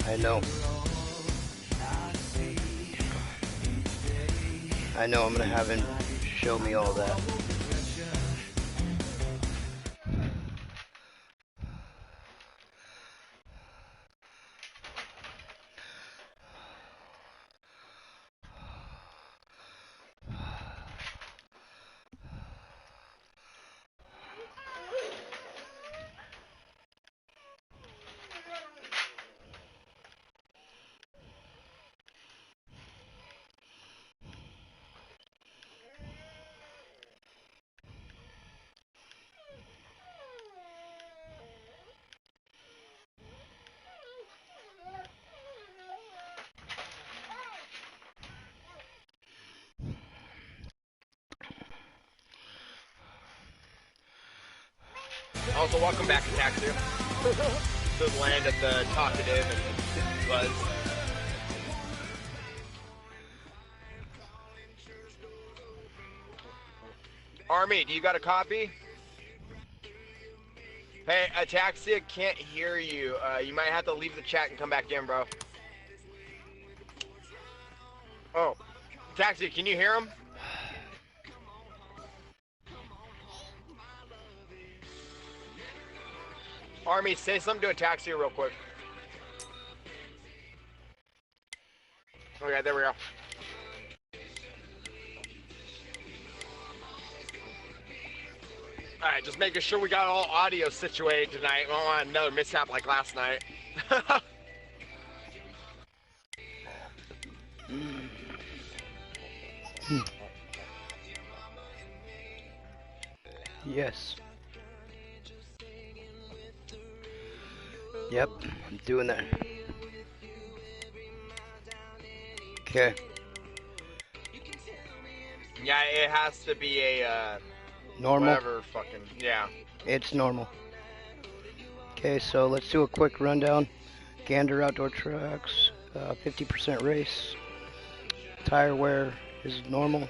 I know. I know I'm gonna have him show me all that. Also, welcome back to Taxi. To land at the talkative and buzz. Army, do you got a copy? Hey, Ataxia can't hear you. You might have to leave the chat and come back in, bro. Oh, Ataxia, can you hear him? Army, say something to Ataxia real quick. Okay, there we go. Alright, just making sure we got all audio situated tonight. We don't want another mishap like last night. Yes. Yep, I'm doing that. Okay. Yeah, it has to be a, Normal? whatever fucking, yeah. It's normal. Okay, so let's do a quick rundown. Gander outdoor trucks, 50% race. Tire wear is normal.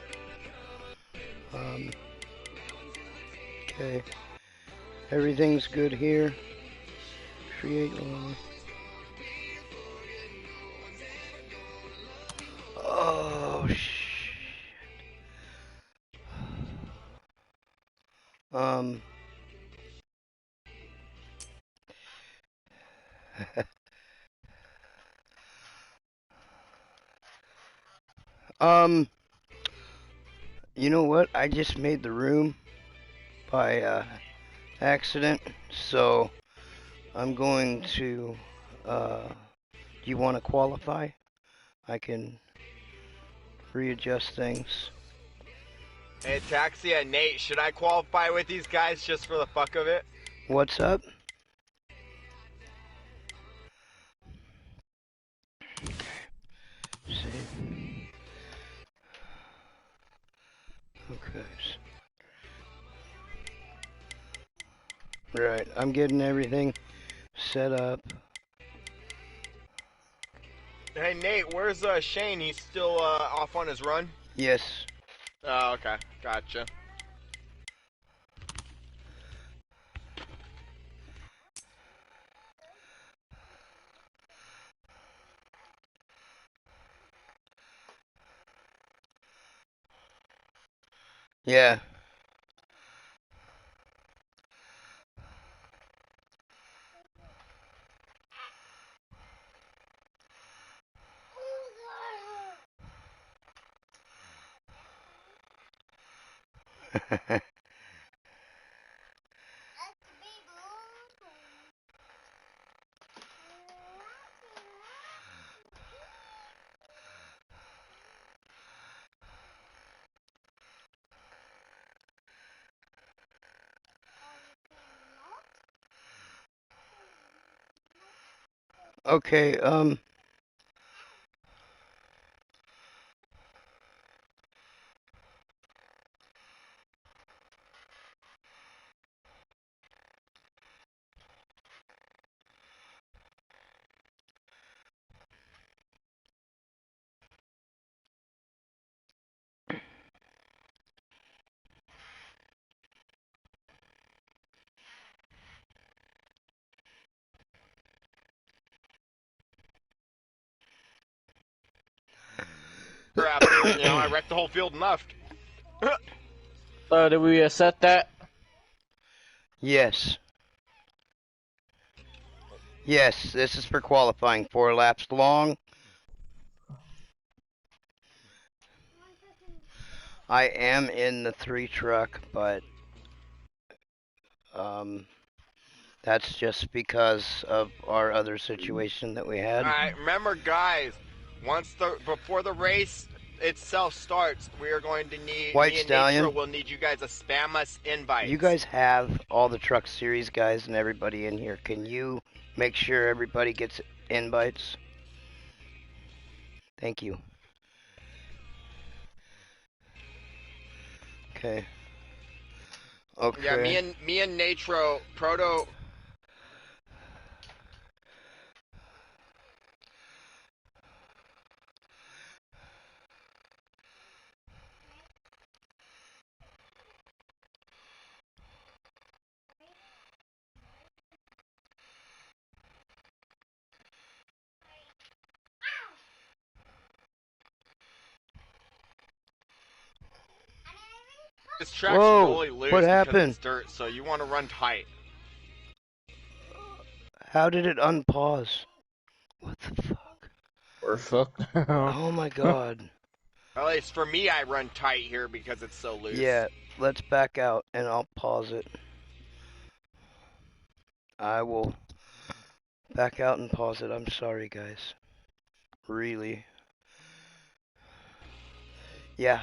Okay. Everything's good here. Create one. Oh, shit. You know what? I just made the room by accident, so I'm going to, do you want to qualify? I can readjust things. Hey, Taxia, Nate, should I qualify with these guys just for the fuck of it? What's up? See. Okay. Right, I'm getting everything set up. Hey, Nate, where's Shane? He's still off on his run? Yes. Oh, okay. Gotcha. Yeah. Okay, after, I wrecked the whole field and left. So did we set that? Yes. Yes, this is for qualifying. 4 laps long. I am in the 3 truck, but that's just because of our other situation that we had. Alright, remember guys, before the race itself starts, we are going to need, White me and Stallion. Natro will need you guys to spam us invites. You guys have all the truck series guys and everybody in here. Can you make sure everybody gets invites? Thank you. Okay. Okay. Yeah, me and Natro, Proto. This track's really loose what because happened? it's dirt, so you want to run tight. How did it unpause? What the fuck? We're fucked. Oh my god. At least for me, I run tight here because it's so loose. Yeah, let's back out and I'll pause it. I will back out and pause it. I'm sorry, guys. Really. Yeah.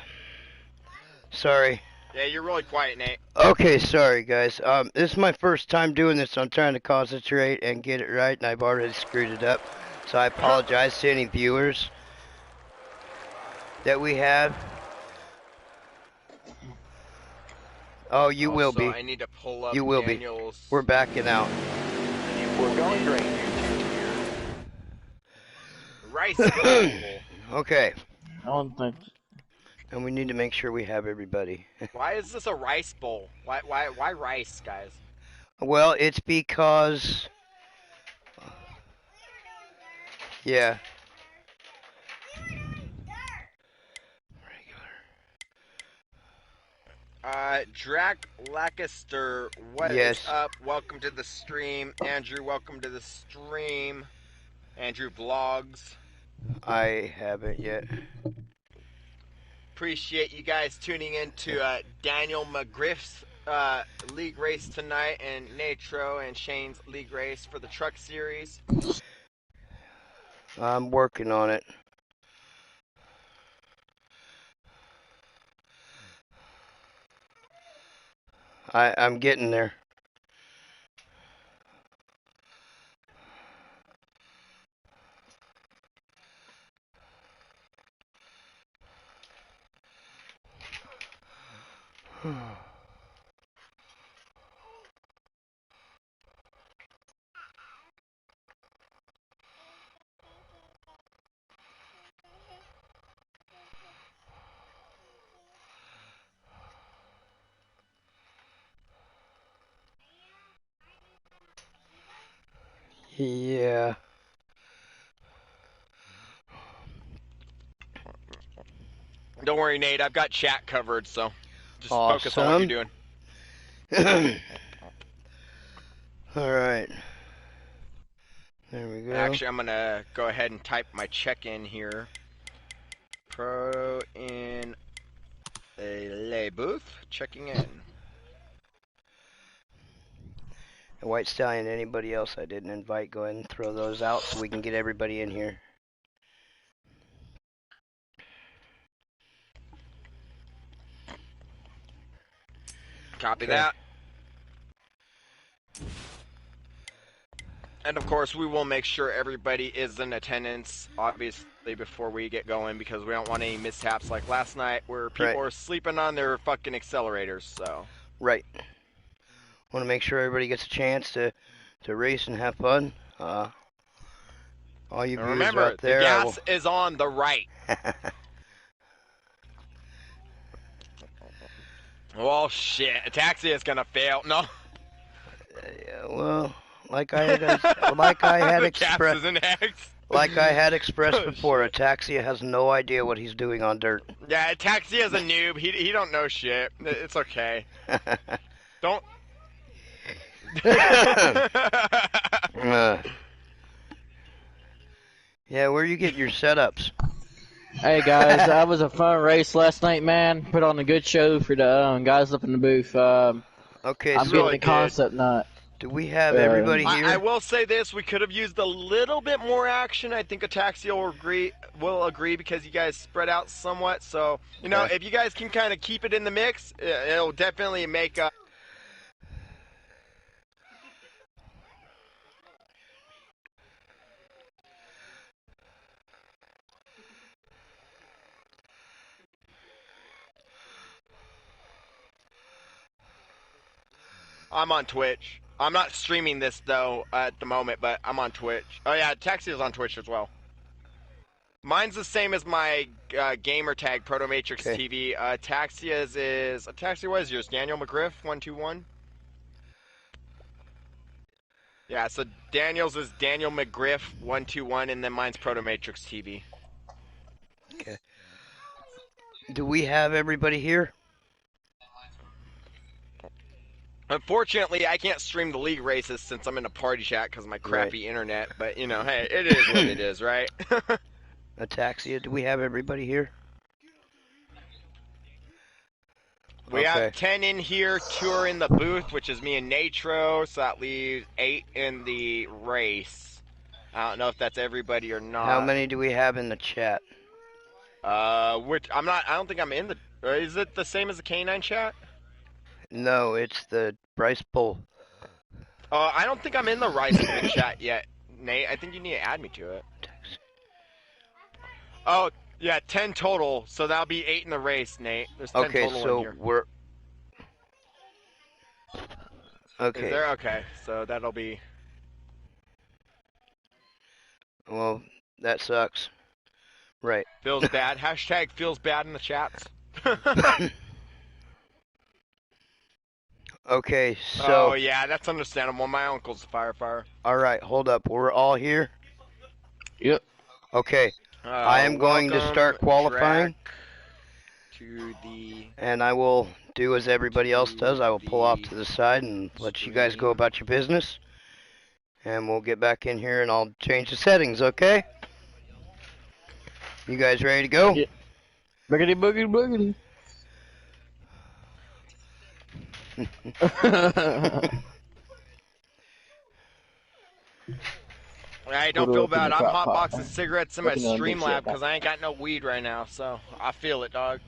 Sorry. Yeah, you're really quiet, Nate. Okay, sorry, guys. This is my first time doing this, so I'm trying to concentrate and get it right, and I've already screwed it up. So I apologize to any viewers that we have. Oh, you will be. I need to pull up You will Daniel's... be. We're backing out. We're going great. Rice bowl. Okay. I don't think. And we need to make sure we have everybody. Why is this a rice bowl? Why rice, guys? Well, it's because... Yeah. Drac Lancaster, what is up? Welcome to the stream. Andrew, welcome to the stream. Andrew Vlogs. I haven't yet. Appreciate you guys tuning in to Daniel McGriff's league race tonight, and Natro and Shane's league race for the truck series. I'm working on it. I'm getting there. Yeah. Don't worry, Nate. I've got chat covered, so just Awesome. focus on what you're doing. All right. There we go. Actually, I'm gonna go ahead and type my check-in here. Pro in Le Booth, checking in. White Stallion, anybody else I didn't invite, go ahead and throw those out so we can get everybody in here. Copy that. And of course, we will make sure everybody is in attendance, obviously, before we get going, because we don't want any mishaps like last night where people are sleeping on their fucking accelerators, so. Right. Want to make sure everybody gets a chance to race and have fun. All you viewers remember, out there, the gas is on the right. Well, shit. A taxi is gonna fail. No. Yeah, well, like I had expressed, Like I had expressed Oh, before, shit. Ataxia has no idea what he's doing on dirt. Yeah, Taxi is a noob. He don't know shit. It's okay. Don't. Uh, yeah, where you get your setups? Hey guys, that was a fun race last night, man. Put on a good show for the guys up in the booth. Okay, I'm so getting really the did. concept nut. do we have everybody I here? will say this: we could have used a little bit more action. I think Ataxia will agree because you guys spread out somewhat. So you know, Okay. if you guys can kind of keep it in the mix, it'll definitely make. I'm on Twitch. I'm not streaming this though at the moment, but I'm on Twitch. Oh yeah, Taxi is on Twitch as well. Mine's the same as my gamer tag, Protomatrix Okay. TV. Taxia's is Taxia. What is yours? Daniel McGriff 121. Yeah, so Daniel's is Daniel McGriff 121, and then mine's Protomatrix TV. Okay. Do we have everybody here? Unfortunately, I can't stream the league races since I'm in a party chat because of my crappy internet. But you know, hey, it is what it is, right? Ataxia, do we have everybody here? We have 10 in here, 2 are in the booth, which is me and Natro, so that leaves 8 in the race. I don't know if that's everybody or not. How many do we have in the chat? Which I don't think I'm in the. Is it the same as the K9 chat? No, it's the Bryce Bull. I don't think I'm in the Rice chat yet, Nate. I think you need to add me to it. Oh, yeah, 10 total, so that'll be 8 in the race, Nate. There's 10 Okay, total in so here. we're... Okay. Is there? Okay, so that'll be... Well, that sucks. Right. Feels bad. Hashtag feels bad in the chats. Okay, so... Oh, yeah, that's understandable. My uncle's a firefighter. Alright, hold up. We're all here? Yep. Okay. I am going to start qualifying. To the... And I will do as everybody else does. I will pull off to the side and let you guys go about your business. And we'll get back in here and I'll change the settings, okay? You guys ready to go? Yeah. Boogity boogity boogity. I don't feel bad. I'm hotboxing cigarettes in my Looking on stream this lab shit. because I ain't got no weed right now, so I feel it, dog.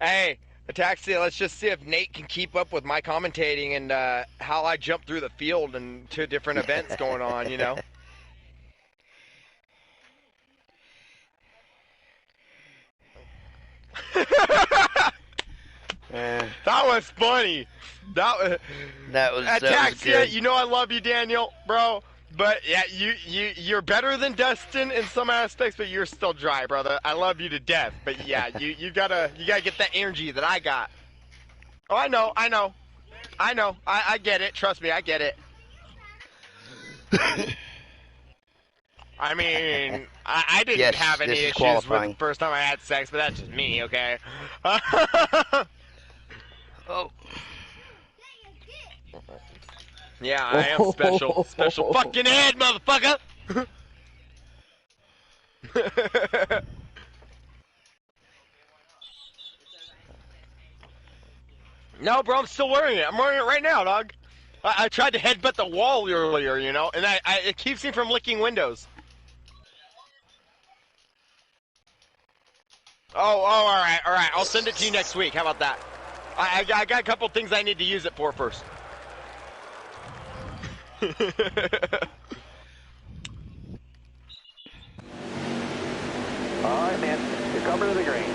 Hey, Ataxia, let's just see if Nate can keep up with my commentating and how I jump through the field and 2 different events going on, you know? That was funny. That was Ataxia, good. you know I love you, Daniel, bro. But yeah, you're better than Destin in some aspects, but you're still dry, brother. I love you to death, but yeah, you gotta get that energy that I got. Oh, I know. I get it. Trust me, I get it. I mean, I didn't Yes, have any this is issues qualifying. with the first time I had sex, but that's just me, okay? Oh. Yeah, I am special. Special fucking ed, motherfucker! No, bro, I'm still wearing it. I'm wearing it right now, dog. I tried to headbutt the wall earlier, you know, and it keeps me from licking windows. Oh, all right. I'll send it to you next week. How about that? I got a couple things I need to use it for first. Alright, man. You're coming to the green.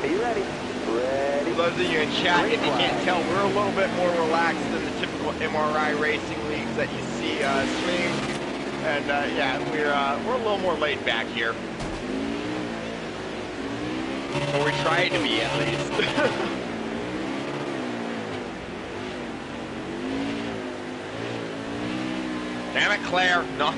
Are you ready? Ready. For those of you in chat, if you can't tell, we're a little bit more relaxed than the typical MRI racing leagues that you see stream. And yeah, we're a little more laid back here. Or we try to be, at least. Damn it, Claire. No.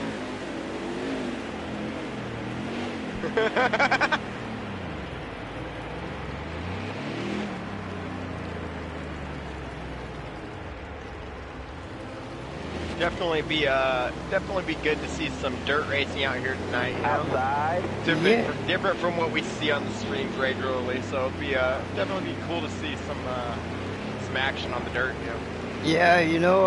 Definitely be good to see some dirt racing out here tonight. You know? Outside. Different from what we see on the streams regularly. So it'll be definitely be cool to see some action on the dirt. You know? Yeah, you know,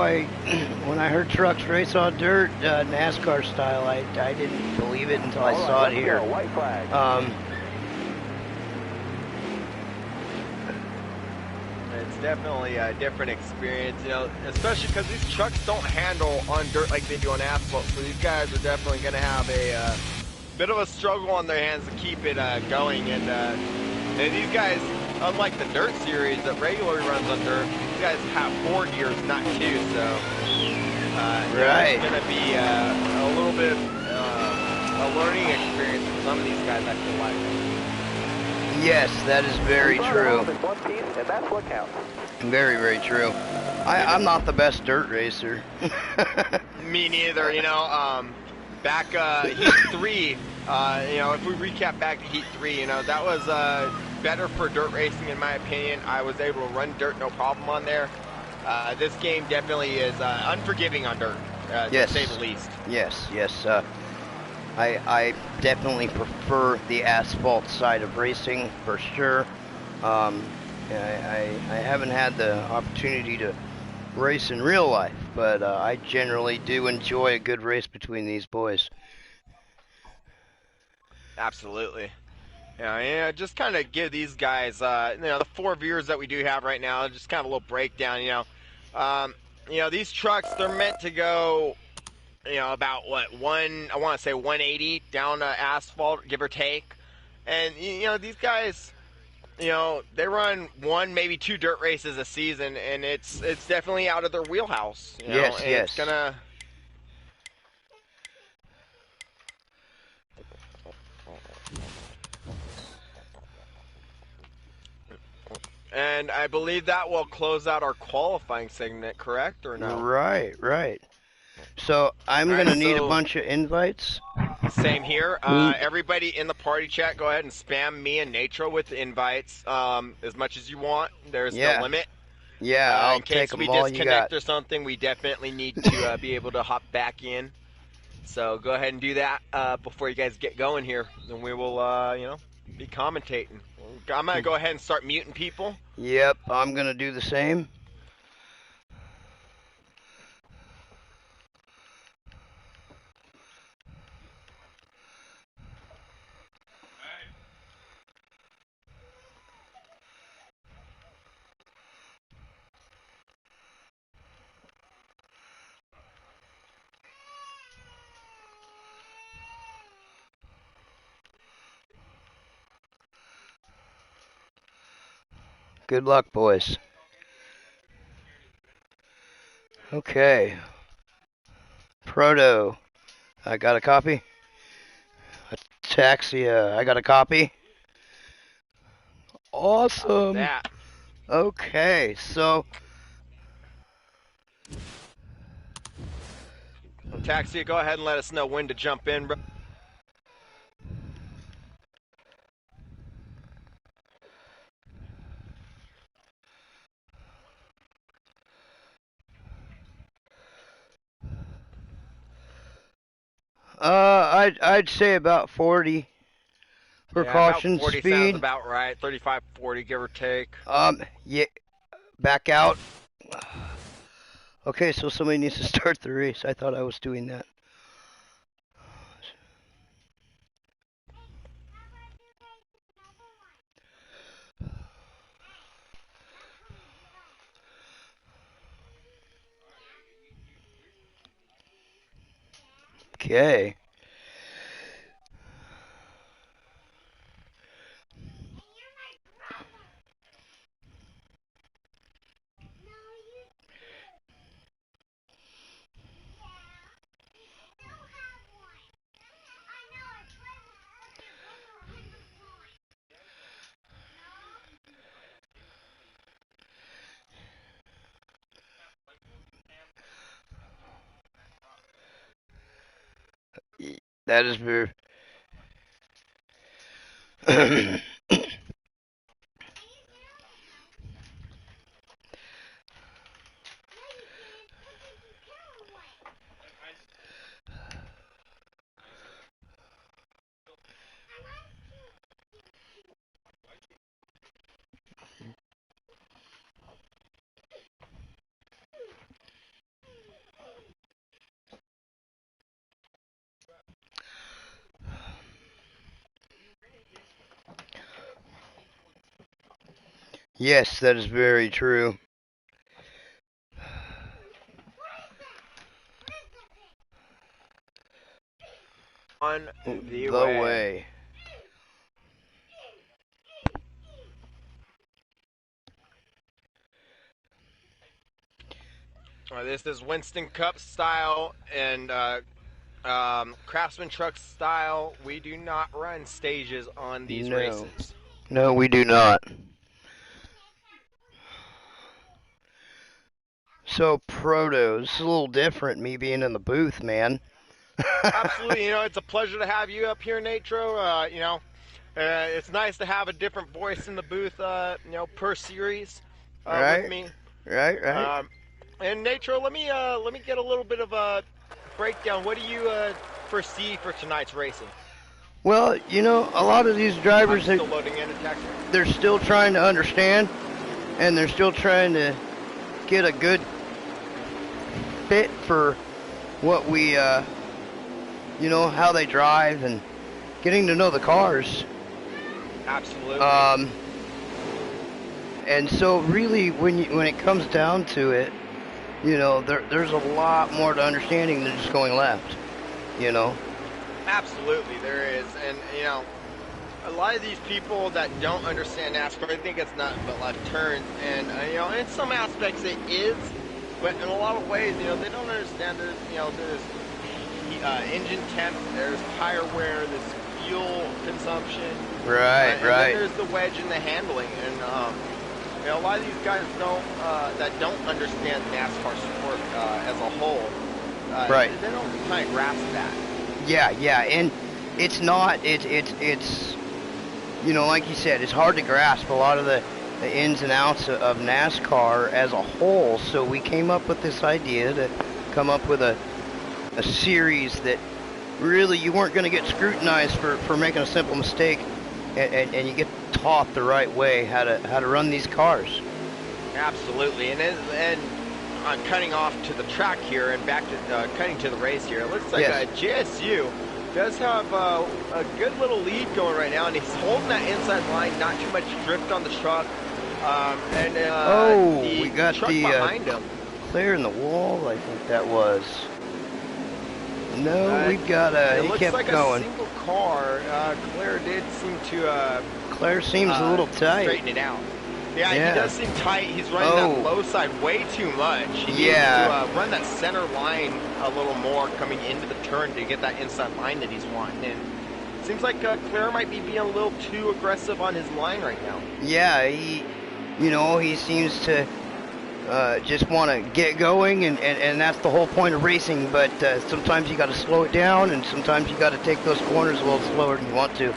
when I heard trucks race on dirt, NASCAR style, I didn't believe it until I saw it here. White flag. It's definitely a different experience, you know, especially because these trucks don't handle on dirt like they do on asphalt. So these guys are definitely going to have a bit of a struggle on their hands to keep it going. And these guys, unlike the dirt series that regularly runs on dirt, these guys have 4 gears, not 2. So Right. it's going to be a little bit a learning experience for some of these guys, I feel like. Yes, that is very true. One piece, and that's what counts. Very, very true. I'm not the best dirt racer. Me neither, you know. Back Heat 3, you know, if we recap back to Heat 3, you know, that was better for dirt racing in my opinion. I was able to run dirt no problem on there. This game definitely is unforgiving on dirt, Yes. to say the least. Yes. I definitely prefer the asphalt side of racing for sure. I haven't had the opportunity to race in real life, but I generally do enjoy a good race between these boys. Absolutely. Yeah, just kind of give these guys, you know, the 4 viewers that we do have right now, just kind of a little breakdown, you know, these trucks, they're meant to go, you know, about I want to say 180 down asphalt, give or take. And, you know, these guys, you know, they run 1, maybe 2 dirt races a season, and it's definitely out of their wheelhouse, you know, Yes, and yes. it's gonna... And I believe that will close out our qualifying segment, correct, or no? Right. So I'm All right, gonna need a so- bunch of invites. Same here. We- Everybody in the party chat, go ahead and spam me and Natro with invites as much as you want. There's Yeah. no limit. Yeah, I'll In case take them we all you disconnect got. or something, we definitely need to be able to hop back in. So go ahead and do that before you guys get going here, and we will, you know, be commentating. I'm gonna go ahead and start muting people. Yep, I'm gonna do the same. Good luck, boys. Okay. Proto, I got a copy. Ataxia, I got a copy. Awesome. That. Okay, so Taxi, go ahead and let us know when to jump in, bro. I'd say about 40 for Yeah, caution about 40 speed. sounds about right. 35, 40, give or take. Yeah, back out. Okay, so somebody needs to start the race. I thought I was doing that. Okay. That is very. Yes, that is very true. On the The way. way. This is Winston Cup style and Craftsman Truck style. We do not run stages on these No. races. No, we do not. So, Proto, this is a little different, me being in the booth, man. Absolutely, it's a pleasure to have you up here, Natro. It's nice to have a different voice in the booth, per series with Right? me. Right? Um, and Natro, let me get a little bit of a breakdown. What do you foresee for tonight's racing? Well, a lot of these I'm drivers, still loading in a taxi. they're still trying to understand, and they're still trying to get a good fit for what we, how they drive and getting to know the cars. Absolutely. And so really, when it comes down to it, there's a lot more to understanding than just going left. Absolutely, there is, and a lot of these people that don't understand NASCAR, I think it's nothing but left turns, and in some aspects it is, but in a lot of ways, they don't understand. There's engine temp, there's tire wear, there's fuel consumption, Right. and then there's the wedge and the handling, and a lot of these guys that don't understand NASCAR sport as a whole, Right. They don't kind of grasp that. Yeah, and it's not, it's, like you said, it's hard to grasp a lot of the ins and outs of NASCAR as a whole, so we came up with this idea to come up with a series that really you weren't going to get scrutinized for making a simple mistake, and you get taught the right way how to run these cars. Absolutely, and on cutting off to the track here and back to cutting to the race here, it looks like JSU does have a good little lead going right now, and he's holding that inside line, not too much drift on the truck. We got truck the behind him. clear in the wall, I think that was. No, we've got it he looks kept like going. a single car. Claire did seem to Claire seems a little tight. Straighten it out. Yeah, Yeah. he does seem tight. He's running that low side way too much. He needs to run that center line a little more coming into the turn to get that inside line that he's wanting. And it seems like Claire might be being a little too aggressive on his line right now. Yeah, he seems to just want to get going, and that's the whole point of racing. But sometimes you got to slow it down, and sometimes you got to take those corners a little slower than you want to.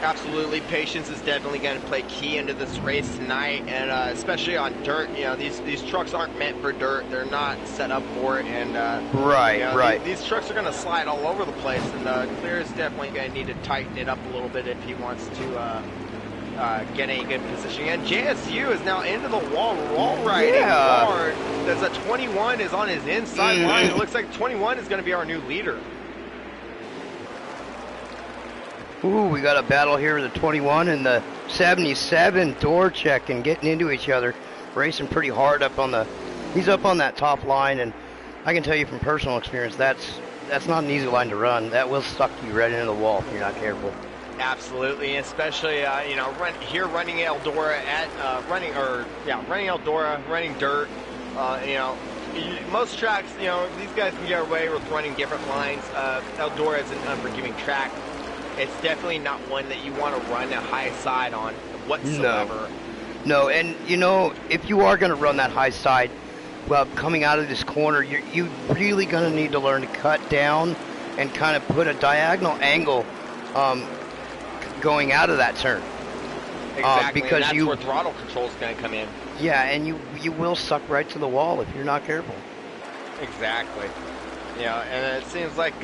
Absolutely, patience is definitely going to play key into this race tonight, and especially on dirt. These trucks aren't meant for dirt; they're not set up for it. And right. These trucks are going to slide all over the place, and Clear is definitely going to need to tighten it up a little bit if he wants to get a good position. And JSU is now into the wall riding hard. There's a 21 is on his inside line. It looks like 21 is going to be our new leader. Ooh, we got a battle here with the 21 and the 77 door check and getting into each other, racing pretty hard he's up on that top line, and I can tell you from personal experience that's not an easy line to run. That will suck you right into the wall if you're not careful. Absolutely, especially running Eldora running Eldora, running dirt. Most tracks, these guys can get away with running different lines. Eldora is an unforgiving track. It's definitely not one that you want to run a high side on whatsoever. No, and if you are going to run that high side, well, coming out of this corner, you really going to need to learn to cut down and kind of put a diagonal angle going out of that turn. Exactly, because and that's where throttle control is going to come in. Yeah, and you will suck right to the wall if you're not careful. Exactly. And it seems like,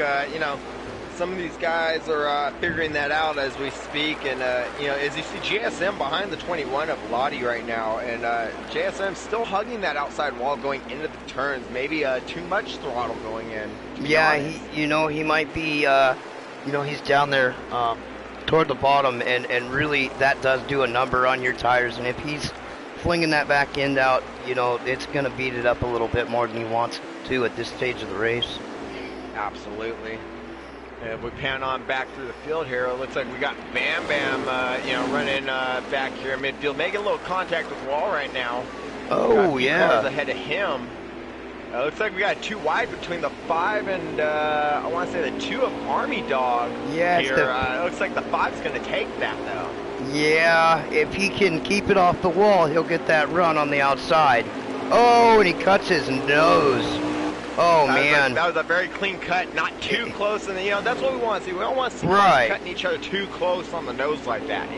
some of these guys are figuring that out as we speak. And, as you see JSM behind the 21 of Lottie right now, and JSM still hugging that outside wall going into the turns. Maybe too much throttle going in. Yeah, he might be, he's down there toward the bottom, and really that does do a number on your tires. And if he's flinging that back end out, it's going to beat it up a little bit more than he wants to at this stage of the race. Absolutely. If we pan on back through the field here, it looks like we got Bam Bam, running back here in midfield, making a little contact with Wall right now. Oh, yeah. Cars ahead of him. Looks like we got 2 wide between the 5 and, I want to say the 2 of Army Dog here. It looks like the 5's going to take that, though. Yeah, if he can keep it off the wall, he'll get that run on the outside. Oh, and he cuts his nose. Oh, man. That was a very clean cut, not too close. And, that's what we want to see. We don't want to see cars cutting each other too close on the nose like that.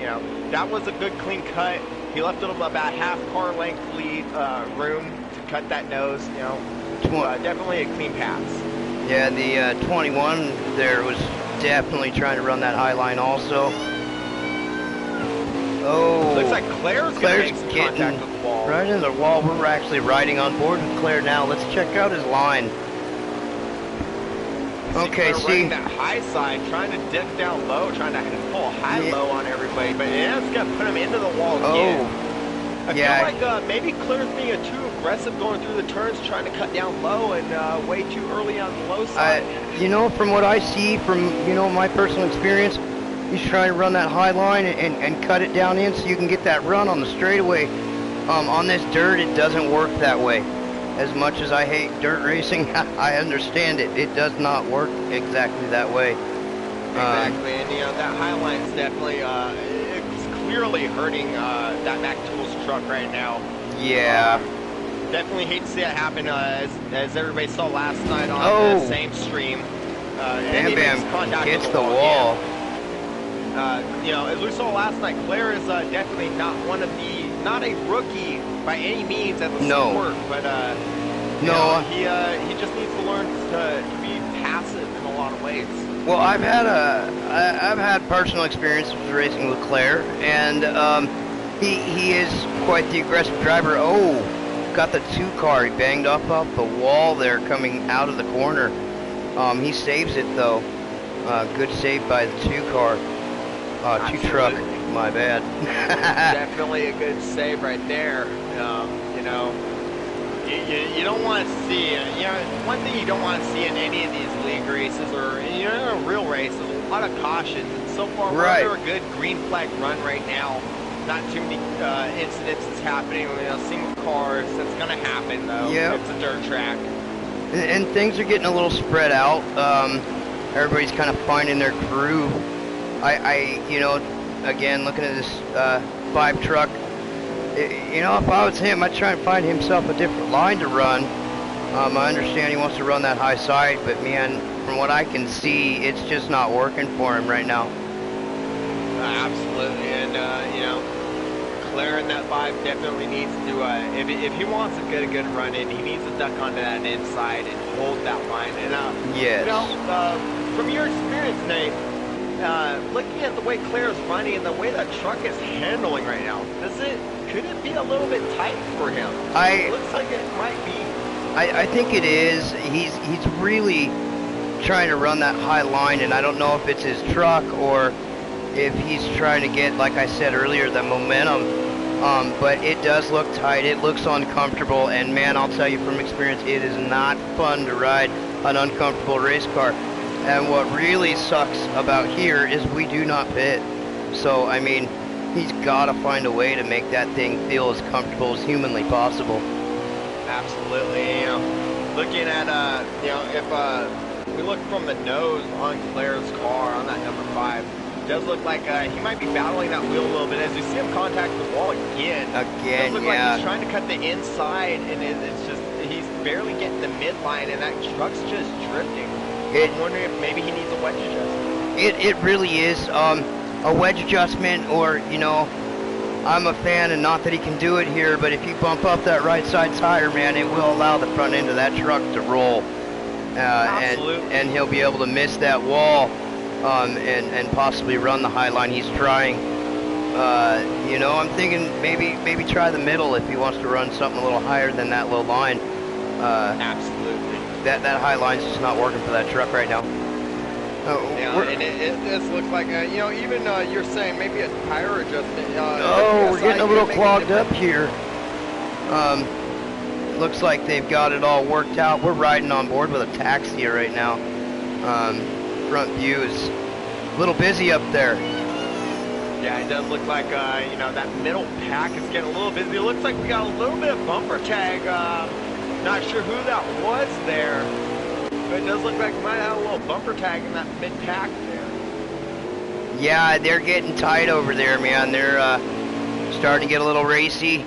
That was a good clean cut. He left him about half car length lead room to cut that nose. Definitely a clean pass. Yeah, the 21 there was definitely trying to run that high line also. Oh, looks like Claire's getting contact with the wall. Right in the wall. We're actually riding on board with Claire now. Let's check out his line. Okay, see that high side, trying to dip down low, trying to pull high-low on everybody, but it's going to put him into the wall again. I feel like maybe Claire's being too aggressive going through the turns, trying to cut down low and way too early on the low side. From what I see from, my personal experience, he's trying to run that high line and cut it down in so you can get that run on the straightaway. On this dirt, it doesn't work that way. As much as I hate dirt racing, I understand it. It does not work exactly that way. Exactly, and that high line is definitely, it's clearly hurting that Mac Tools truck right now. Yeah. Definitely hate to see it happen, as everybody saw last night on the same stream. Bam Bam hits the wall. As we saw last night, Claire is definitely not a rookie by any means at the sport, but he just needs to learn to be passive in a lot of ways. Well, I've had personal experience with racing with Claire, and he is quite the aggressive driver. Oh, got the 2 car. He banged off the wall there coming out of the corner. He saves it though. Good save by the 2 car. 2 truck. My bad. Definitely a good save right there. You don't want to see, one thing you don't want to see in any of these league races or, in a real race is a lot of cautions. And so far, we're under a good green flag run right now. Not too many incidents that's happening, single cars. That's going to happen, though. Yep. It's a dirt track. And things are getting a little spread out. Everybody's kind of finding their groove. Again, looking at this 5 truck, if I was him, I'd try and find himself a different line to run. I understand he wants to run that high side, but man, from what I can see, it's just not working for him right now. Absolutely, and Claire in that 5 definitely needs to, if he wants to get a good run in, he needs to duck onto that inside and hold that line. And yes. From your experience, Nate, looking at the way Claire's running and the way that truck is handling right now, could it be a little bit tight for him? It looks like it might be. I think it is. He's really trying to run that high line, and I don't know if it's his truck or if he's trying to get, like I said earlier, the momentum. But it does look tight. It looks uncomfortable, and man, I'll tell you from experience, it is not fun to ride an uncomfortable race car. And what really sucks about here is we do not pit. So, I mean, he's got to find a way to make that thing feel as comfortable as humanly possible. Absolutely. Looking at, if we look from the nose on Claire's car on that number 5, it does look like he might be battling that wheel a little bit as we see him contact the wall again. It does look like he's trying to cut the inside, and it's just, he's barely getting the midline, and that truck's just drifting. It I'm wondering if maybe he needs a wedge adjustment. it really is a wedge adjustment, or I'm a fan, and not that he can do it here, but if you bump up that right side tire, man, it will allow the front end of that truck to roll. Absolutely. And he'll be able to miss that wall and possibly run the high line he's trying. I'm thinking maybe try the middle if he wants to run something a little higher than that low line. Absolutely. That high line's just not working for that truck right now. And it just looks like, even you're saying maybe a tire adjustment. We're getting a little clogged up here. Looks like they've got it all worked out. We're riding on board with a taxi right now. Front view is a little busy up there. Yeah, it does look like, that middle pack is getting a little busy. It looks like we got a little bit of bumper tag. Not sure who that was there. But it does look like we might have a little bumper tag in that mid-pack there. Yeah, they're getting tight over there, man. They're starting to get a little racy.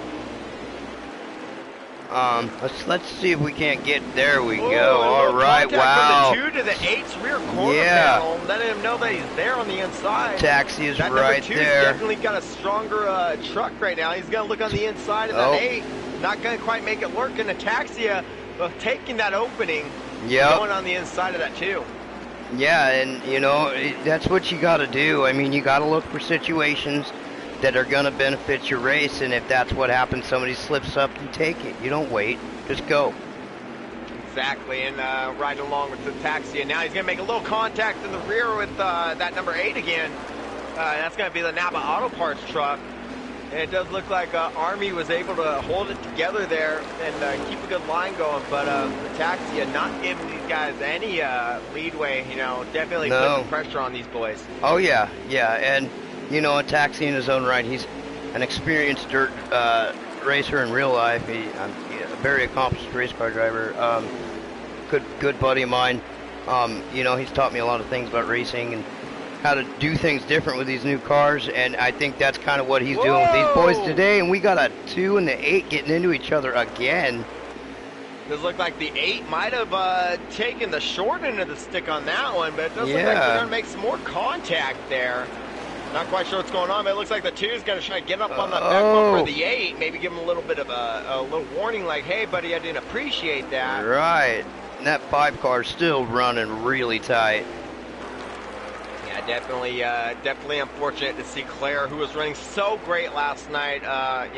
Let's see if we can't get. There we go. All right, wow. From the 2 to the 8's rear corner panel, letting him know that he's there on the inside. Taxi is that right number 2's there. Definitely got a stronger truck right now. He's gonna look on the inside of that 8. Not gonna quite make it work in the taxi, but taking that opening. Yep. Going on the inside of that 2. Yeah, and that's what you got to do. I mean, you got to look for situations that are going to benefit your race, and if that's what happens, somebody slips up, you take it. You don't wait, just go. Exactly, and right along with the taxi, and now he's going to make a little contact in the rear with that number 8 again. That's going to be the Napa Auto Parts truck. And it does look like Army was able to hold it together there and keep a good line going, but the taxi not giving these guys any leadway, definitely putting pressure on these boys. Oh, yeah, and, a taxi in his own right, he's an experienced dirt racer in real life. He's a very accomplished race car driver, good buddy of mine. He's taught me a lot of things about racing and how to do things different with these new cars, and I think that's kind of what he's doing with these boys today. And we got a 2 and the 8 getting into each other again. Does look like the 8 might have taken the short end of the stick on that one, but it does look like they're going to make some more contact there. Not quite sure what's going on, but it looks like the 2 is going to try to get up on the back bumper of the 8, maybe give him a little bit of a little warning, like, hey, buddy, I didn't appreciate that. Right, and that 5 car is still running really tight. Yeah, definitely unfortunate to see Claire, who was running so great last night, at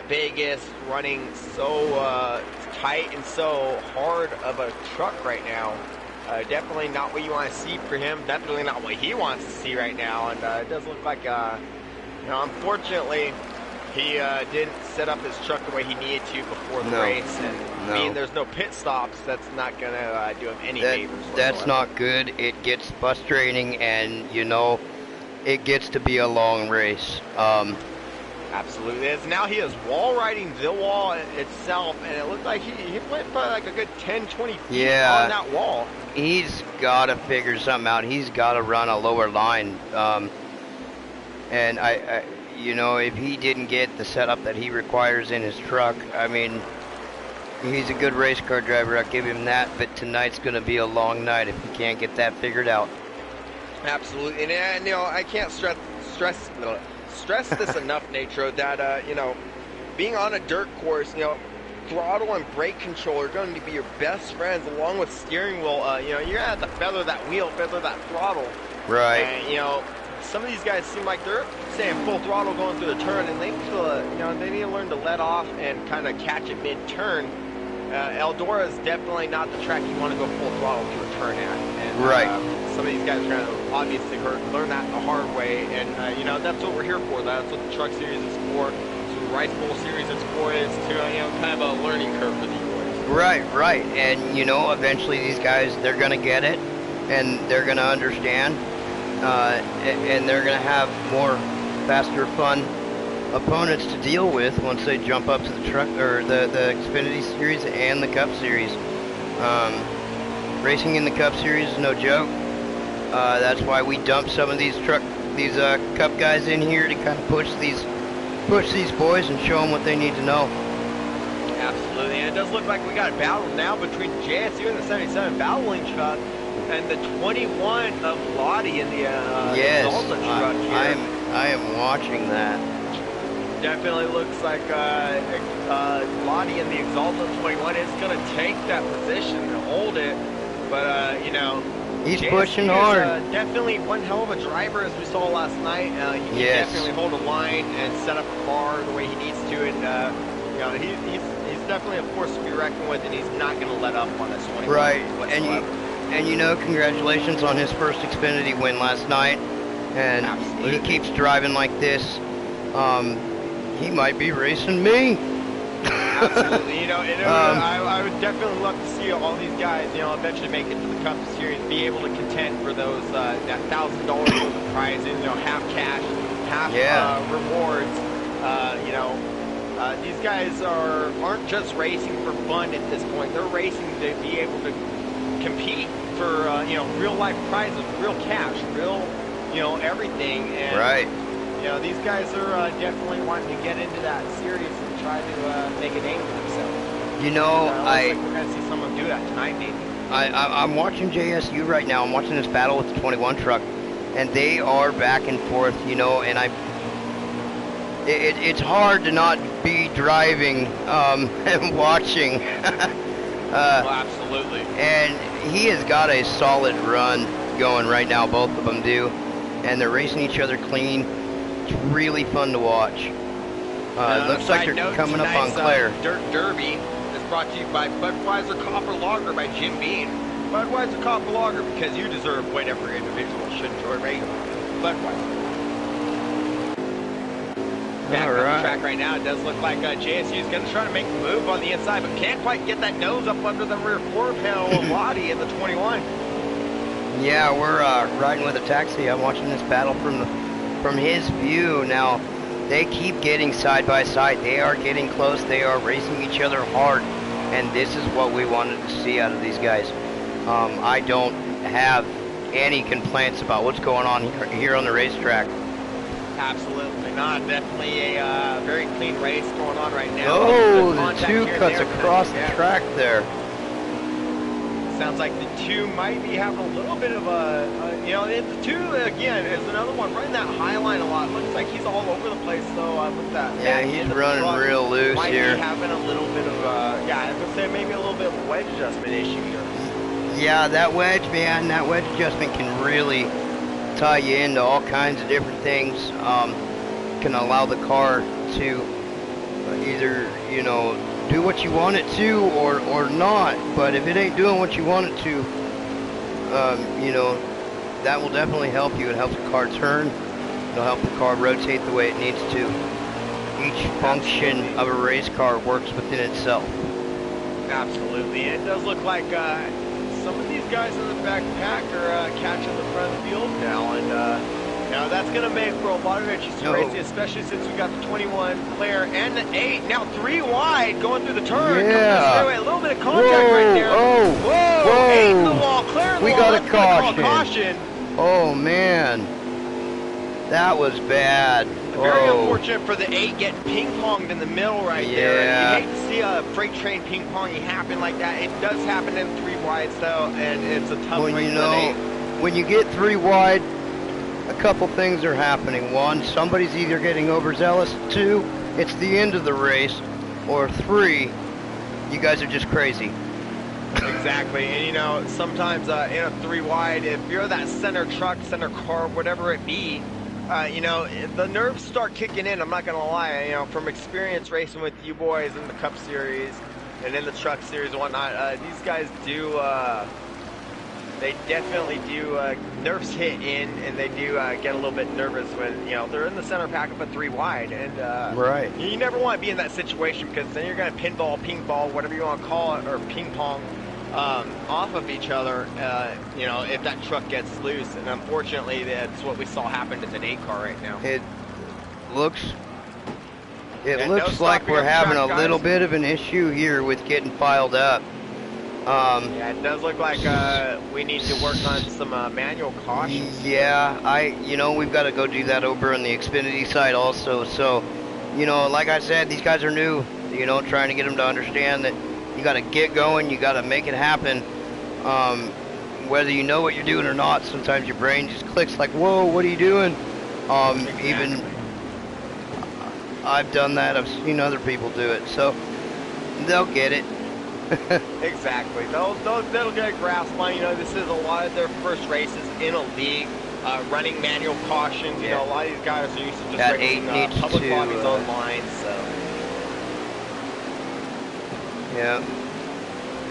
Vegas, running so tight and so hard of a truck right now. Definitely not what you want to see for him. Definitely not what he wants to see right now. And it does look like, unfortunately, he didn't set up his truck the way he needed to before the race. And being there's no pit stops, that's not going to do him any favors whatsoever. That's not good. It gets frustrating, and, it gets to be a long race. Absolutely. Now he is wall riding the wall itself, and it looked like he went for like a good 10, 20 feet on that wall. He's got to figure something out. He's got to run a lower line. And I if he didn't get the setup that he requires in his truck, I mean, he's a good race car driver. I'll give him that. But tonight's going to be a long night if he can't get that figured out. Absolutely. And I can't stress this enough, Natro, that being on a dirt course, throttle and brake control are going to be your best friends, along with steering wheel. You're going to have to feather that wheel, feather that throttle. Right. And, some of these guys seem like they're saying full throttle going through the turn, and they need to, they need to learn to let off and kind of catch it mid-turn. Eldora is definitely not the track you want to go full throttle to a turn at. And, right. Some of these guys are going to obviously learn that the hard way, and that's what we're here for. That's what the Truck Series is for. So the Rice Bowl Series is for, is to kind of a learning curve for these boys. Right, and eventually these guys, they're going to get it, and they're going to understand, and they're going to have more faster, fun opponents to deal with once they jump up to the truck or the Xfinity Series and the Cup Series. Racing in the Cup Series is no joke. That's why we dump some of these Cup guys in here to kind of push these boys and show them what they need to know. Absolutely, and it does look like we got a battle now between JSU and the 77 battling truck and the 21 of Lottie in the Yes, Exalta truck here. I am watching that. Definitely looks like Lottie in the Exalta 21 is going to take that position and hold it, but you know, He's JSU pushing is, hard. Definitely one hell of a driver, as we saw last night. He can definitely hold a line and set up a car the way he needs to, and you know, he's definitely a force to be reckoned with, and he's not going to let up on this one. Right, and you know, congratulations on his first Xfinity win last night, and Absolutely. he keeps driving like this. He might be racing me. Absolutely, you know, I would definitely love to see all these guys, you know, eventually make it to the Cup Series, be able to contend for those that $1,000 worth of prizes, you know, half cash, half rewards. You know, these guys aren't just racing for fun at this point; they're racing to be able to compete for you know, real life prizes, real cash, real, you know, everything. And, right. you know, these guys are definitely wanting to get into that series and try to make a name for themselves. You know, like we're gonna see someone do that tonight, maybe. I'm watching JSU right now. I'm watching this battle with the 21 truck, and they are back and forth. You know, and it's hard to not be driving and watching. Absolutely. And he has got a solid run going right now. Both of them do, and they're racing each other clean. It's really fun to watch. Looks like they're coming up on Claire. Dirt Derby is brought to you by Budweiser Copper Lager by Jim Beam. Budweiser Copper Lager, because you deserve what every individual should enjoy racing. Budweiser. Back on the track right now, it does look like JSU is going to try to make the move on the inside, but can't quite get that nose up under the rear quarter panel of Lottie in the 21. Yeah, we're riding with a taxi. I'm watching this battle from his view. Now, they keep getting side by side. They are getting close. They are racing each other hard, and this is what we wanted to see out of these guys. I don't have any complaints about what's going on here on the racetrack. Absolutely not. Definitely a very clean race going on right now. Oh, the two cuts across the track there. Sounds like the two might be having a little bit of you know, the two, again, is another one running that high line a lot. Looks like he's all over the place, though, with that. Yeah, he's running real loose might here. Might be having a little bit of, yeah, I was going to say maybe a little bit of a wedge adjustment issue here. Yeah, that wedge, man, that wedge adjustment can really tie you into all kinds of different things. Can allow the car to either, you know, do what you want it to or not. But if it ain't doing what you want it to, you know, that will definitely help you. It helps the car turn. It'll help the car rotate the way it needs to. Each function of a race car works within itself. Absolutely. And it does look like some of these guys in the backpack are catching the front of the field now, and now that's going to make for a lot of interesting racing, especially since we got the 21 Claire and the 8, now 3 wide going through the turn. Yeah. A little bit of contact right there. Whoa. 8 in the wall, Claire in the we wall. got a caution. Oh man, that was bad. Very unfortunate for the 8 getting ping-ponged in the middle right there. And you hate to see a freight train ping-ponging happen like that. It does happen in 3 wides though, and it's a tough race you know, when you get 3 wide, a couple things are happening. 1, somebody's either getting overzealous. 2, it's the end of the race. Or 3, you guys are just crazy. Exactly, and you know, sometimes in a 3 wide, if you're that center truck, center car, whatever it be, you know, the nerves start kicking in. I'm not gonna lie. You know, from experience racing with you boys in the Cup Series and in the Truck Series and whatnot, these guys do. They definitely do. Nerves hit in, and they do get a little bit nervous when, you know, they're in the center pack up at 3 wide, and right. You never want to be in that situation, because then you're gonna pinball, ping ball, whatever you want to call it, or ping pong. Off of each other, you know, if that truck gets loose, and unfortunately that's what we saw happen to the 8 car right now. It looks like we're having a little bit of an issue here with getting filed up. Yeah, it does look like we need to work on some manual caution. Yeah, you know, we've got to go do that over on the Xfinity side also. So, you know, like I said, these guys are new. You know, trying to get them to understand that you got to get going, you got to make it happen. Whether you know what you're doing or not, sometimes your brain just clicks like, whoa, what are you doing? Exactly. Even I've done that. I've seen other people do it, so they'll get it. Exactly. They'll get a grasp on. You know, this is a lot of their first races in a league, running manual cautions. You know, a lot of these guys are used to just That racing 8 needs public to, bodies online. So yeah.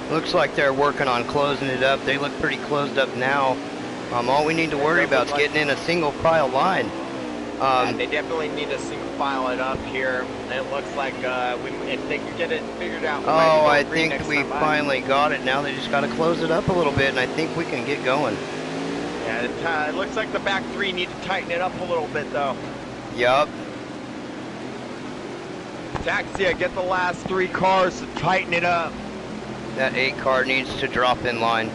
Looks like they're working on closing it up. They look pretty closed up now. All we need to worry about is getting in a single file line. yeah, they definitely need to single file it up here. And it looks like if they can get it figured out. Oh, I think we finally got it. Now they just got to close it up a little bit, and I think we can get going. Yeah, it looks like the back three need to tighten it up a little bit, though. Yup. Taxia, get the last 3 cars to tighten it up. That 8 car needs to drop in line.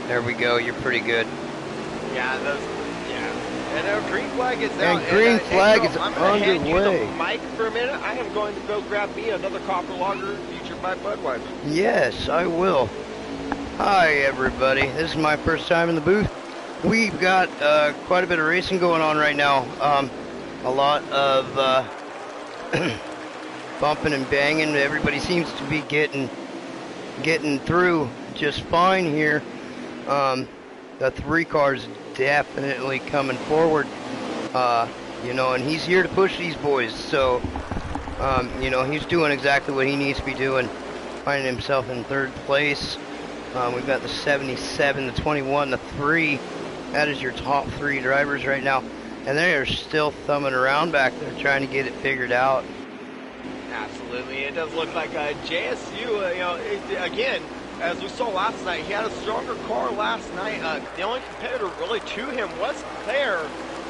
There we go. You're pretty good. Yeah, and our green flag is out. And green flag is I'm gonna hand you underway. the mic for a minute. I am going to go grab me another copper lager featured by Budweiser. Yes, I will. Hi, everybody. This is my first time in the booth. We've got quite a bit of racing going on right now. A lot of bumping and banging. Everybody seems to be getting through just fine here. The 3 cars definitely coming forward. You know, and he's here to push these boys. So, you know, he's doing exactly what he needs to be doing, finding himself in 3rd place. We've got the 77, the 21, the 3. That is your top 3 drivers right now. And they are still thumbing around back there trying to get it figured out. Absolutely. It does look like JSU, you know, again, as we saw last night, he had a stronger car last night. The only competitor really to him was Claire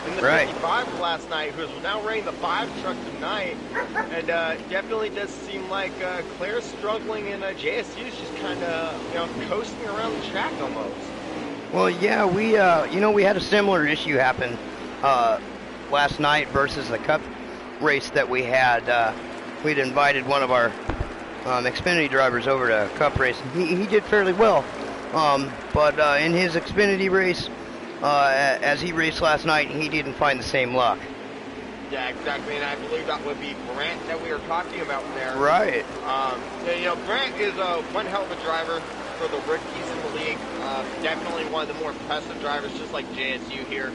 in the 55 last night, who is now running the 5 truck tonight. And definitely does seem like Claire's struggling, and JSU's just kind of, you know, coasting around the track almost. Well, yeah, we, you know, we had a similar issue happen last night versus the Cup race that we had. We'd invited one of our Xfinity drivers over to Cup race. He did fairly well, but in his Xfinity race, as he raced last night, he didn't find the same luck. Yeah, exactly, and I believe that would be Grant that we were talking about there. Right. You know, Grant is one hell of a driver for the rookies in the league. Definitely one of the more impressive drivers, just like JSU here.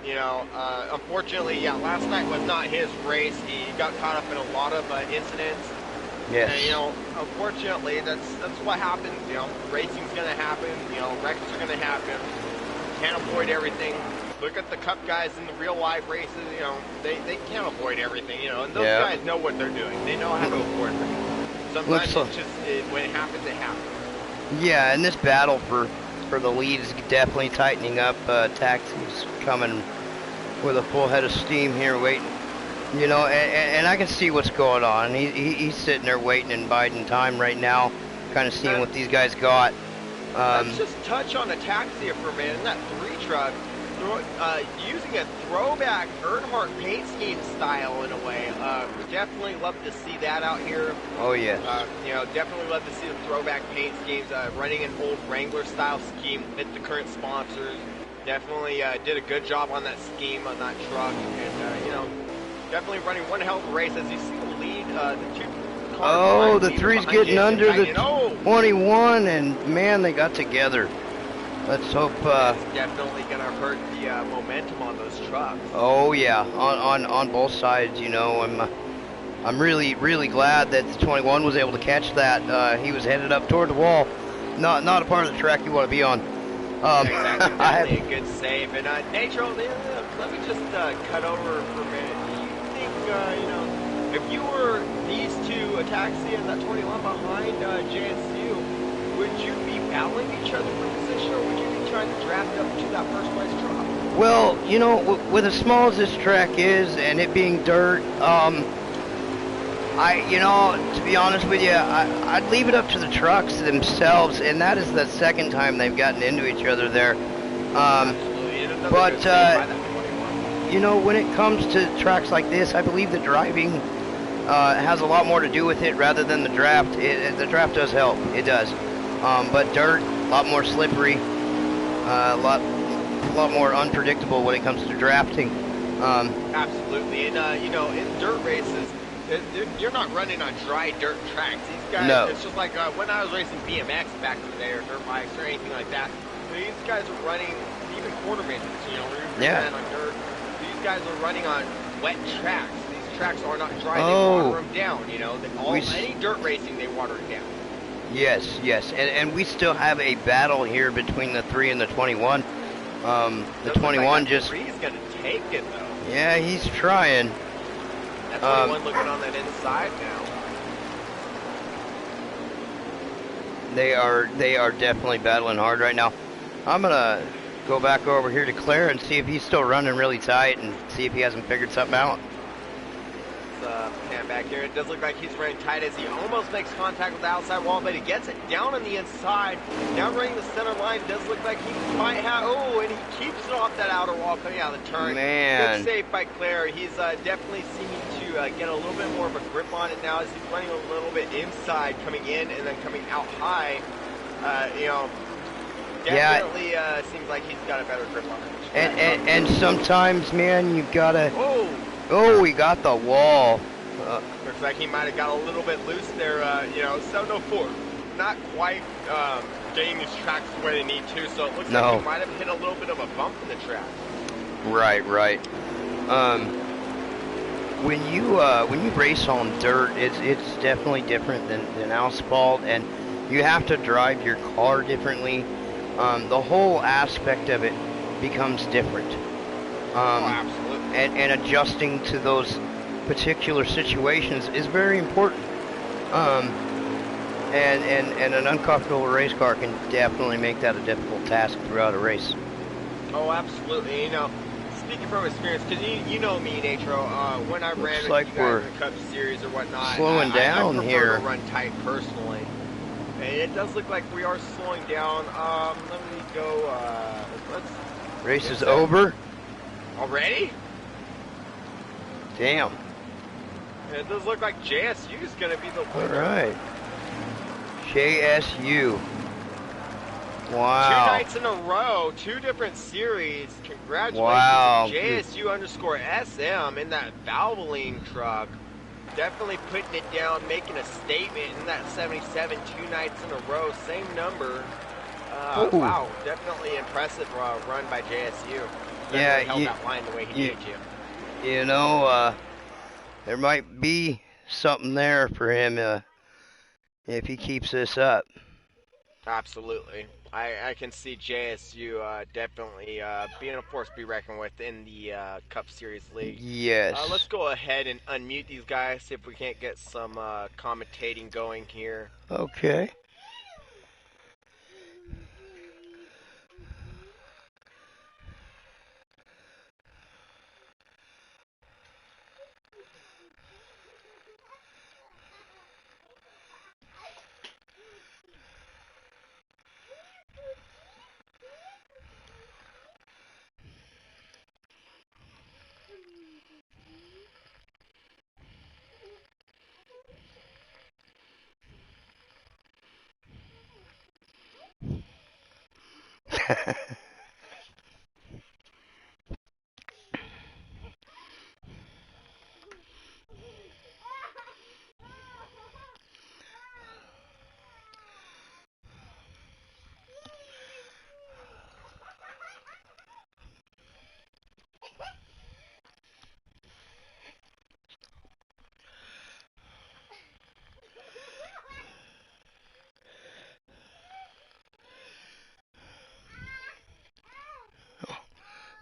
You know, unfortunately, yeah, last night was not his race. He got caught up in a lot of incidents. Yes. And, you know, unfortunately, that's what happens. You know, racing's going to happen. You know, wrecks are going to happen. Can't avoid everything. Look at the Cup guys in the real live races. You know, they can't avoid everything. You know, and those guys know what they're doing. They know how to avoid things. Sometimes it's just when it happens, it happens. Yeah, and this battle for the lead is definitely tightening up. Taxi's coming with a full head of steam here, waiting. You know, and I can see what's going on. He's sitting there waiting and biding time right now, kind of seeing what these guys got. Let's just touch on a Taxi for a minute. In that 3 truck, using a throwback Earnhardt paint scheme style in a way. We definitely love to see that out here. Oh, yes. You know, definitely love to see the throwback paint schemes, running an old Wrangler style scheme with the current sponsors. Definitely did a good job on that scheme on that truck, and you know, definitely running one hell of a race. As you see the lead, the 2 cars. Oh, the 3's getting under the 21, and man, they got together. Let's hope. It's definitely gonna hurt the momentum on those trucks. Oh yeah, on both sides. You know, I'm really glad that the 21 was able to catch that. He was headed up toward the wall, not a part of the track you want to be on. Exactly, definitely a good save. And Natro, let me just cut over for a minute. Do you think, you know, if you were these 2, a Taxi and that 21 behind JSU, would you be battling each other for position, or would you be trying to draft up to that first place drop? Well, you know, with as small as this track is, and it being dirt, you know, to be honest with you, I'd leave it up to the trucks themselves, and that is the second time they've gotten into each other there. Absolutely. But you know, when it comes to tracks like this, I believe the driving has a lot more to do with it rather than the draft. The draft does help, it does. But dirt, a lot more slippery, a lot more unpredictable when it comes to drafting. Absolutely, and you know, in dirt races, you're not running on dry dirt tracks. These guys, No. it's just like when I was racing BMX back in the day, or dirt bikes, or anything like that. These guys are running, even quarter races, you know, where you're Yeah. on dirt. These guys are running on wet tracks. These tracks are not dry; Oh. they water them down. You know, any dirt racing, they water it down. Yes, yes, and we still have a battle here between the 3 and the 21. The 21 like just... 3's gonna take it though. Yeah, he's trying. That 21 looking on that inside now. They are definitely battling hard right now. I'm gonna go back over here to Claire and see if he's still running really tight and see if he hasn't figured something out. Pan back here. It does look like he's running tight as he almost makes contact with the outside wall, but he gets it down on the inside, down running the center line. It does look like he might have. Oh, and he keeps it off that outer wall coming out of the turn. Man. Good save by Claire. He's definitely seeming to get a little bit more of a grip on it now as he's running a little bit inside, coming in and then coming out high. You know, definitely seems like he's got a better grip on it. And sometimes, man, you've gotta. Oh, he got the wall. Looks like he might have got a little bit loose there. You know, 704, not quite getting these tracks where they need to, so it looks like he might have hit a little bit of a bump in the track. Right. When you race on dirt, it's definitely different than asphalt, and you have to drive your car differently. The whole aspect of it becomes different. Absolutely. And adjusting to those particular situations is very important. And an uncomfortable race car can definitely make that a difficult task throughout a race. Oh, absolutely. You know, speaking from experience, because you know me, Natro, when I ran with like you guys in the Cup Series or whatnot, slowing down I prefer here. to run tight personally. And it does look like we are slowing down. Let me go. Race is over. Already? Damn. It does look like JSU is going to be the winner. All right. JSU. Wow. 2 nights in a row, 2 different series. Congratulations Wow. to JSU underscore SM in that Valvoline truck. Definitely putting it down, making a statement in that 77, 2 nights in a row, same number. Wow, definitely impressive run by JSU. Yeah, held that line the way he did you. You know, there might be something there for him if he keeps this up. Absolutely. I can see JSU definitely being a force to be reckoned with in the Cup Series League. Yes. Let's go ahead and unmute these guys, see if we can't get some commentating going here. Okay.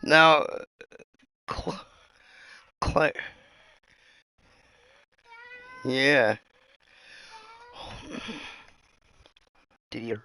Now, Claire. Yeah. Did you?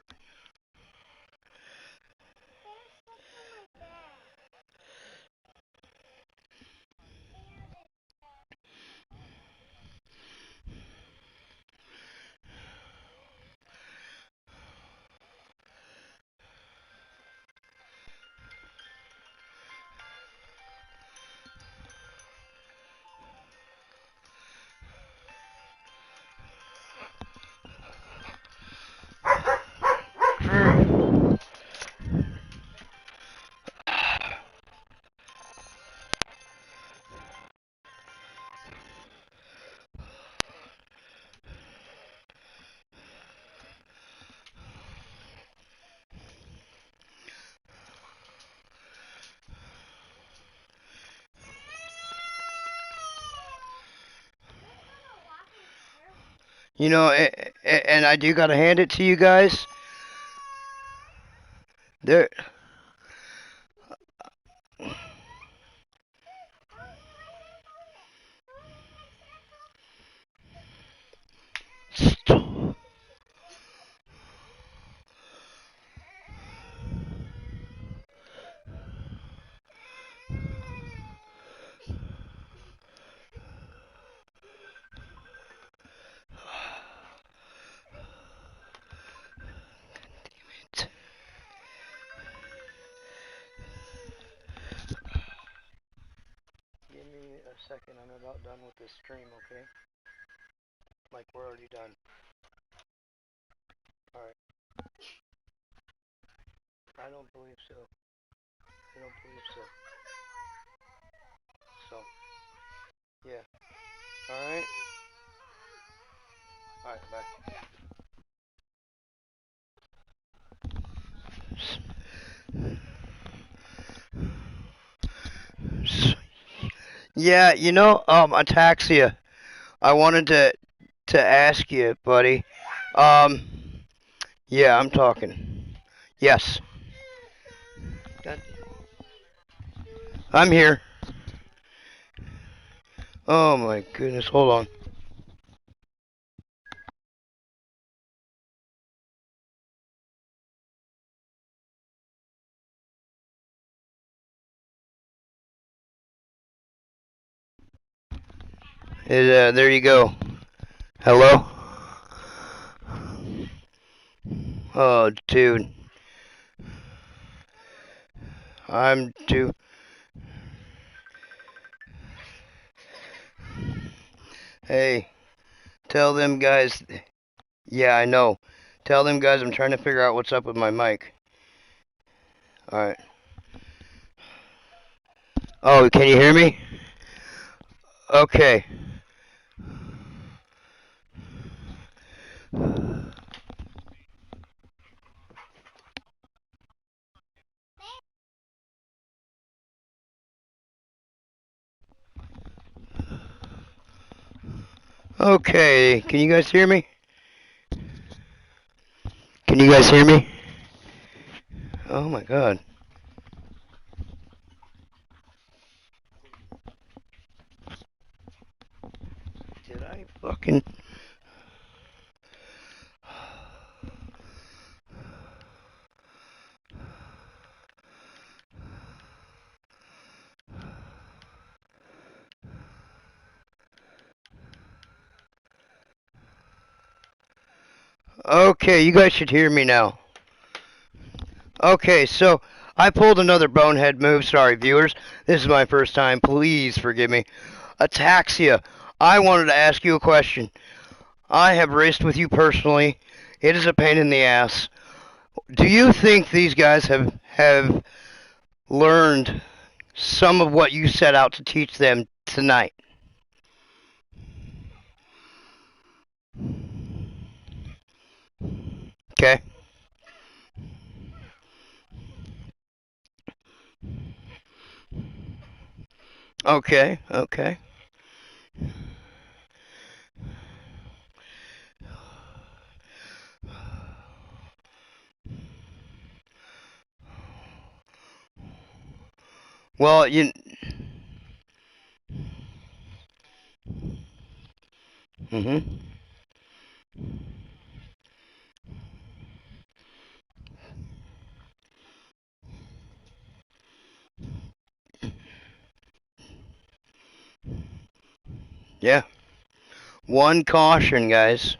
You know, and I do gotta hand it to you guys. There. Give me a second. I'm about done with this stream, okay? Like, we're already done. Alright. I don't believe so. I don't believe so. So, yeah. Alright? Alright, bye. Yeah, you know, Ataxia, I wanted to ask you, buddy. Um, yeah, I'm talking. Yes. God. I'm here. Oh my goodness, hold on. There you go. Hello? Oh, dude. I'm too. Hey, tell them guys. Yeah, I know. Tell them guys I'm trying to figure out what's up with my mic. Alright. Oh, can you hear me? Okay. Okay, can you guys hear me? Can you guys hear me? Oh my god. Did I fucking... Okay, you guys should hear me now. Okay, so I pulled another bonehead move. Sorry, viewers. This is my first time. Please forgive me. Ataxia, I wanted to ask you a question. I have raced with you personally. It is a pain in the ass. Do you think these guys have learned some of what you set out to teach them tonight? Okay. Okay. Okay. Well, you. Mhm. Yeah. One caution, guys.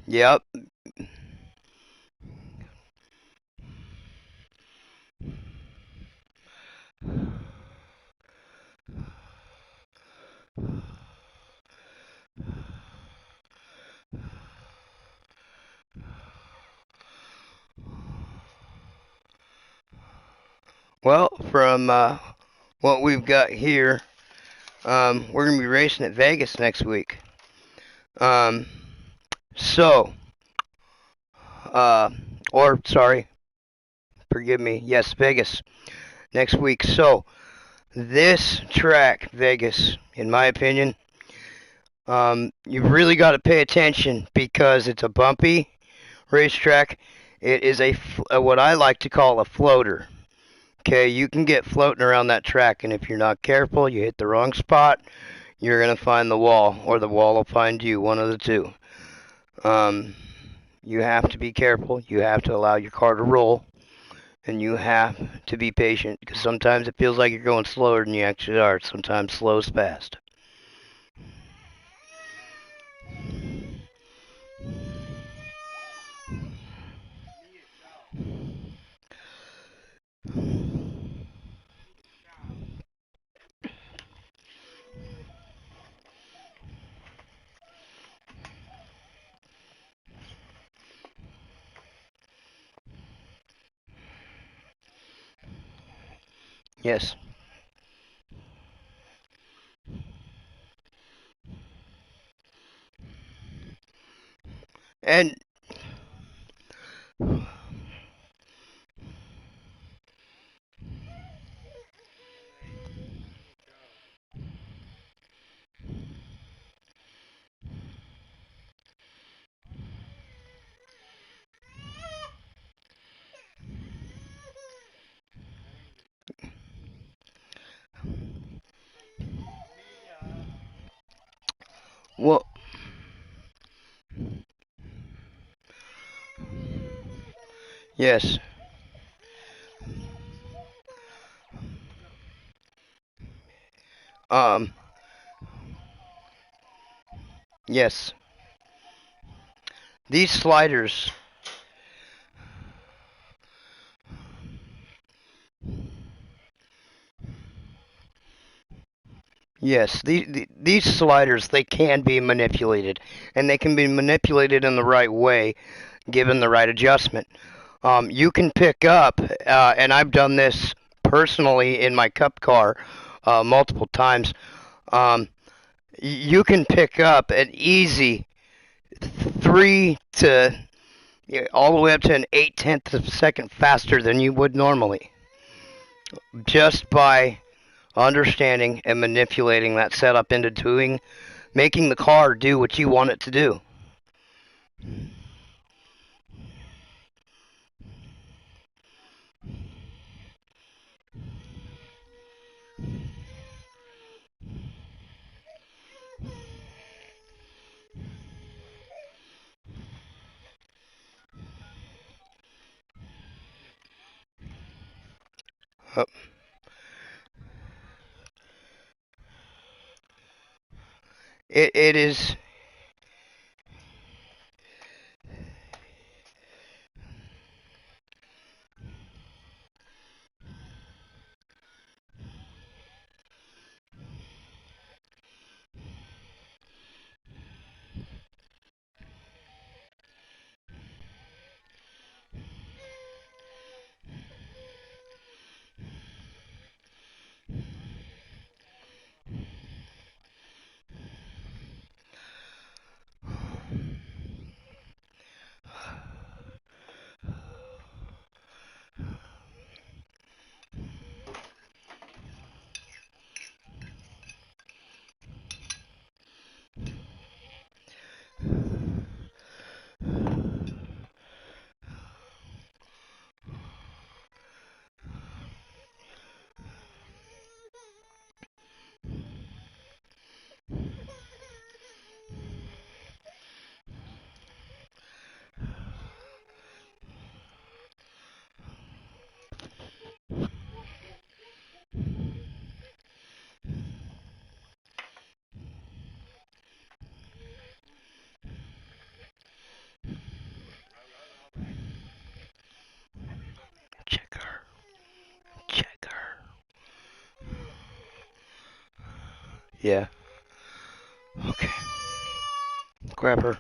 Yep. Well, from what we've got here, we're gonna be racing at Vegas next week. Um, so, uh, or sorry, forgive me. Yes, Vegas next week. So, this track, Vegas, in my opinion, you've really got to pay attention because it's a bumpy racetrack. It is what I like to call a floater. Okay, you can get floating around that track, and if you're not careful, you hit the wrong spot, you're gonna find the wall, or the wall will find you. One of the two. Um, you have to be careful. You have to allow your car to roll, and you have to be patient because sometimes it feels like you're going slower than you actually are. Sometimes slow is fast. Yes. And well, yes. Um, yes. These sliders. Yes, these sliders, they can be manipulated, and they can be manipulated in the right way, given the right adjustment. You can pick up, and I've done this personally in my Cup car multiple times. Um, you can pick up an easy 3 to all the way up to an 8/10 of a second faster than you would normally, just by understanding and manipulating that setup into making the car do what you want it to do. Uh, it is. Checker, checker. Yeah. Okay. Grab her.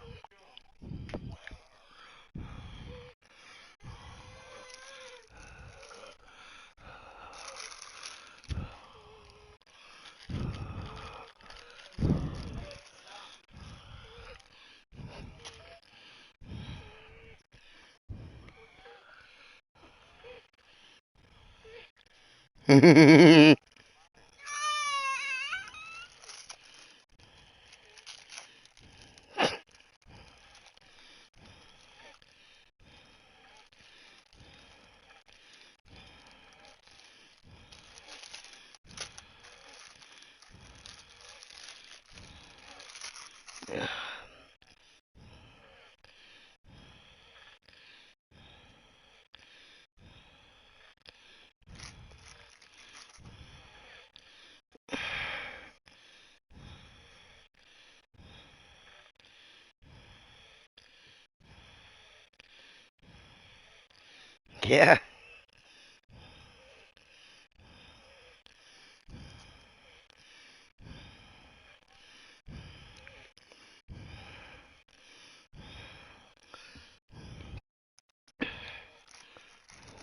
Yeah.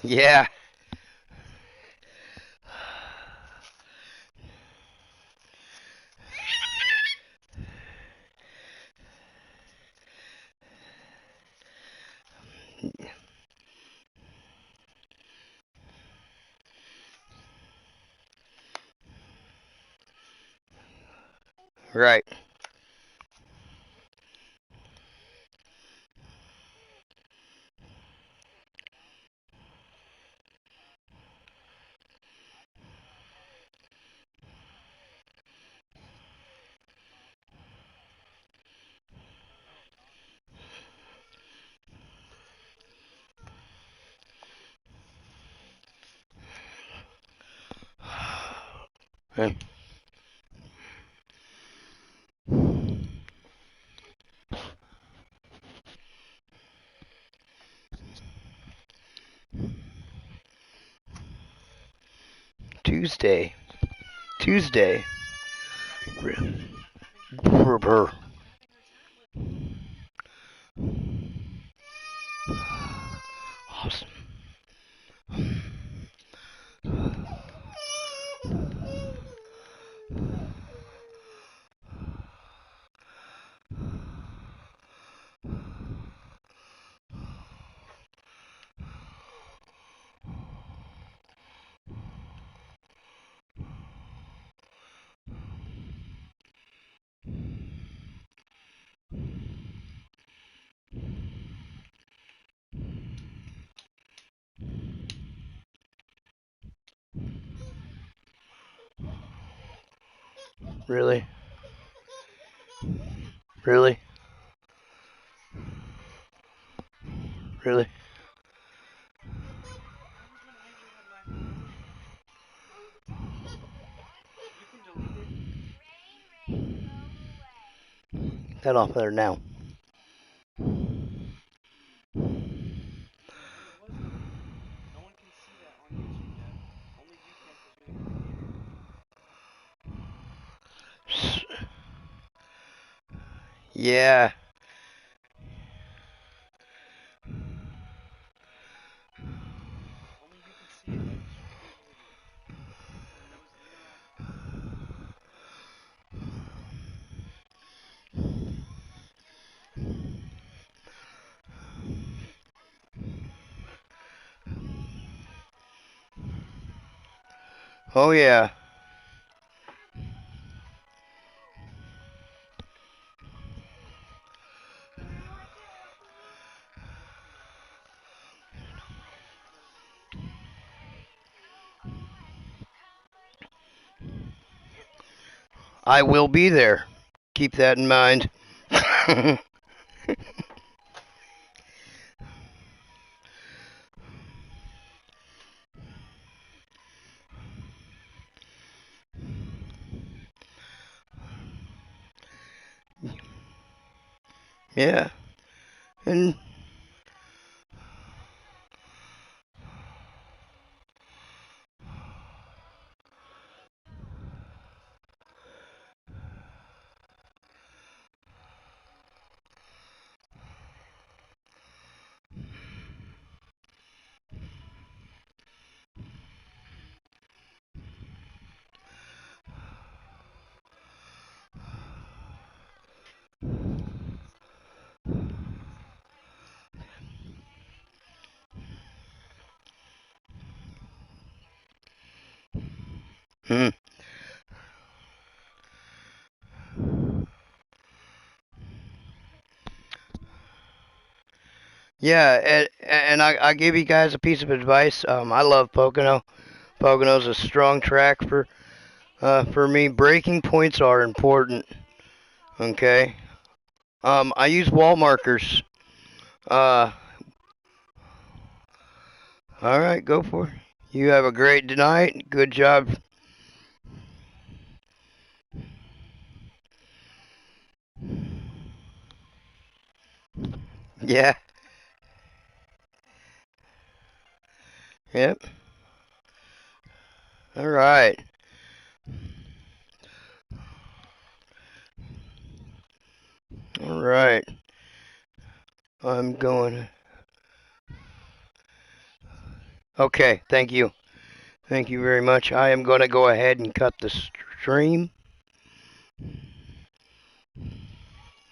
Yeah. Right. Hey. Tuesday. Tuesday. Brr, brr. Awesome. Really? Really? Really? Get that off there now. Yeah. Oh yeah. I will be there. Keep that in mind. Yeah. And Hmm. Yeah, and I give you guys a piece of advice. I love Pocono. Pocono's a strong track for me. Braking points are important. Okay. I use wall markers. Uh, all right, go for it. You have a great night. Good job. Yeah. Yep. All right. All right. I'm going. Okay. Thank you. Thank you very much. I am going to go ahead and cut the stream.